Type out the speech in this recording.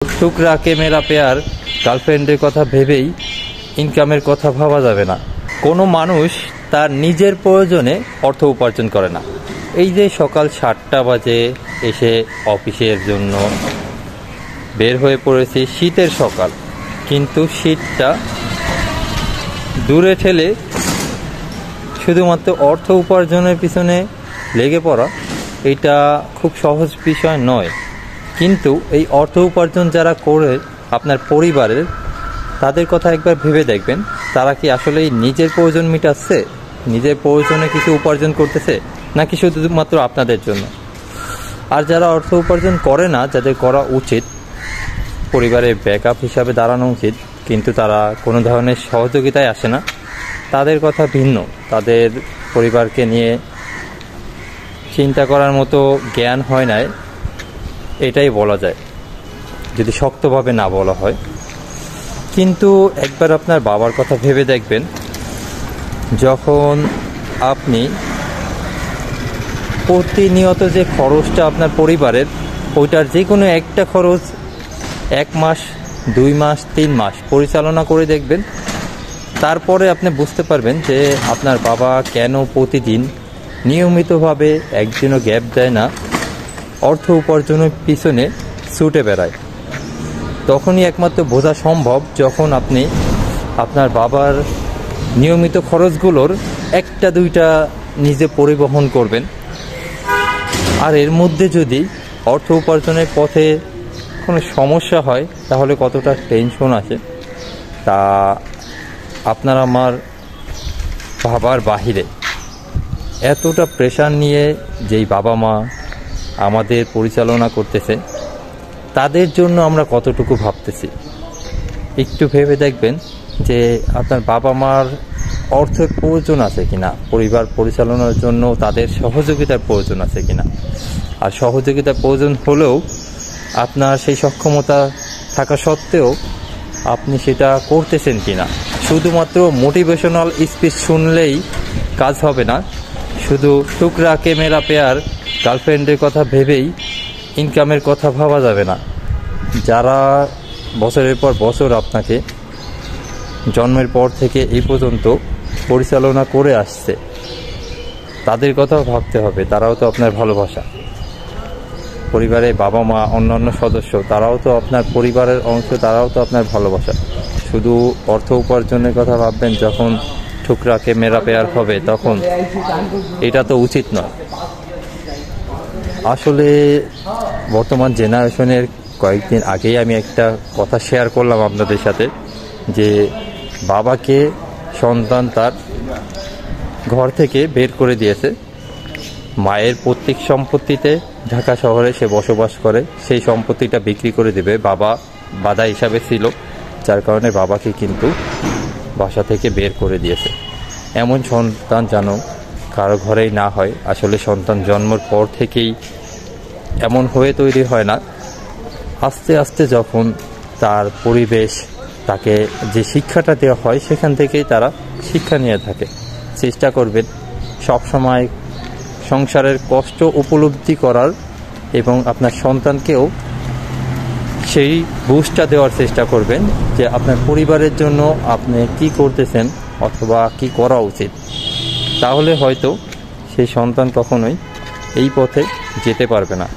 টুকরা কে মেরা পেয়ার গার্লফ্রেন্ডের কথা ভেবেই ইনকামের কথা ভাবা যাবে না। কোনো মানুষ তার নিজের প্রয়োজনে অর্থ উপার্জন করে না। এই যে সকাল 7টা বাজে এসে অফিসের জন্য বের হয়ে পড়েছি, শীতের সকাল, কিন্তু শীতটা দূরে ঠেলে শুধুমাত্র অর্থ উপার্জনের পিছনে লেগে পড়া এটা খুব সহজ বিষয় নয়। কিন্তু এই অর্থ উপার্জন যারা করে আপনার পরিবারের, তাদের কথা একবার ভেবে দেখবেন, তারা কি আসলে নিজের প্রয়োজন মেটাচ্ছে, নিজের প্রয়োজনে কিছু উপার্জন করতেছে, নাকি শুধুমাত্র আপনাদের জন্য। আর যারা অর্থ উপার্জন করে না, যাদের করা উচিত পরিবারের ব্যাকআপ হিসাবে দাঁড়ানো উচিত, কিন্তু তারা কোনো ধরনের সহযোগিতায় আসে না, তাদের কথা ভিন্ন। তাদের পরিবারকে নিয়ে চিন্তা করার মতো জ্ঞান হয় না, এটাই বলা যায়, যদি শক্তভাবে না বলা হয়। কিন্তু একবার আপনার বাবার কথা ভেবে দেখবেন, যখন আপনি প্রতিনিয়ত যে খরচটা আপনার পরিবারের, ওইটার যে কোনো একটা খরচ 1 মাস, 2 মাস, 3 মাস পরিচালনা করে দেখবেন, তারপরে আপনি বুঝতে পারবেন যে আপনার বাবা কেন প্রতিদিন নিয়মিতভাবে একদিনও গ্যাপ দেয় না, অর্থ উপার্জনের পিছনে ছুটে বেড়ায়। তখনই একমাত্র বোঝা সম্ভব যখন আপনি আপনার বাবার নিয়মিত খরচগুলোর 1-2টা নিজে পরিবহন করবেন। আর এর মধ্যে যদি অর্থ উপার্জনের পথে কোনো সমস্যা হয়, তাহলে কতটা টেনশন আসে তা আপনার আমার ভাবার বাহিরে। এতটা প্রেশার নিয়ে যেই বাবা মা আমাদের পরিচালনা করতেছে, তাদের জন্য আমরা কতটুকু ভাবতেছি একটু ভেবে দেখবেন যে আপনার বাবা মার অর্থের প্রয়োজন আছে কিনা, পরিবার পরিচালনার জন্য তাদের সহযোগিতার প্রয়োজন আছে কিনা। আর সহযোগিতার প্রয়োজন হলেও আপনার সেই সক্ষমতা থাকা সত্ত্বেও আপনি সেটা করতেছেন কিনা। শুধুমাত্র মোটিভেশনাল স্পিচ শুনলেই কাজ হবে না, শুধু টুকরা কে মেরা পেয়ার গার্লফ্রেন্ডের কথা ভেবেই ইনকামের কথা ভাবা যাবে না। যারা বছরের পর বছর আপনাকে জন্মের পর থেকে এই পর্যন্ত পরিচালনা করে আসছে, তাদের কথাও ভাবতে হবে। তারাও তো আপনার ভালোবাসা, পরিবারের বাবা মা, অন্যান্য সদস্য, তারাও তো আপনার পরিবারের অংশ, তারাও তো আপনার ভালোবাসা। শুধু অর্থ উপার্জনের কথা ভাববেন যখন টুকরাকে মেরা পেয়ার হবে, তখন এটা তো উচিত নয়। আসলে বর্তমান জেনারেশনের কয়েকদিন আগেই আমি একটা কথা শেয়ার করলাম আপনাদের সাথে, যে বাবাকে সন্তান তার ঘর থেকে বের করে দিয়েছে। মায়ের পৈতৃক সম্পত্তিতে ঢাকা শহরে সে বসবাস করে, সেই সম্পত্তিটা বিক্রি করে দেবে। বাবা বাধা হিসাবে ছিল, যার কারণে বাবাকে কিন্তু বাসা থেকে বের করে দিয়েছে। এমন সন্তান যেন কারো ঘরেই না হয়। আসলে সন্তান জন্মের পর থেকেই এমন হয়ে তৈরি হয় না, আস্তে আস্তে যখন তার পরিবেশ, তাকে যে শিক্ষাটা দেওয়া হয়, সেখান থেকেই তারা শিক্ষা নিয়ে থাকে। চেষ্টা করবেন সবসময় সংসারের কষ্ট উপলব্ধি করার, এবং আপনার সন্তানকেও সেই বুঝটা দেওয়ার চেষ্টা করবেন যে আপনার পরিবারের জন্য আপনি কি করতেছেন অথবা কি করা উচিত। তাহলে হয়তো সেই সন্তান কখনোই এই পথে যেতে পারবে না।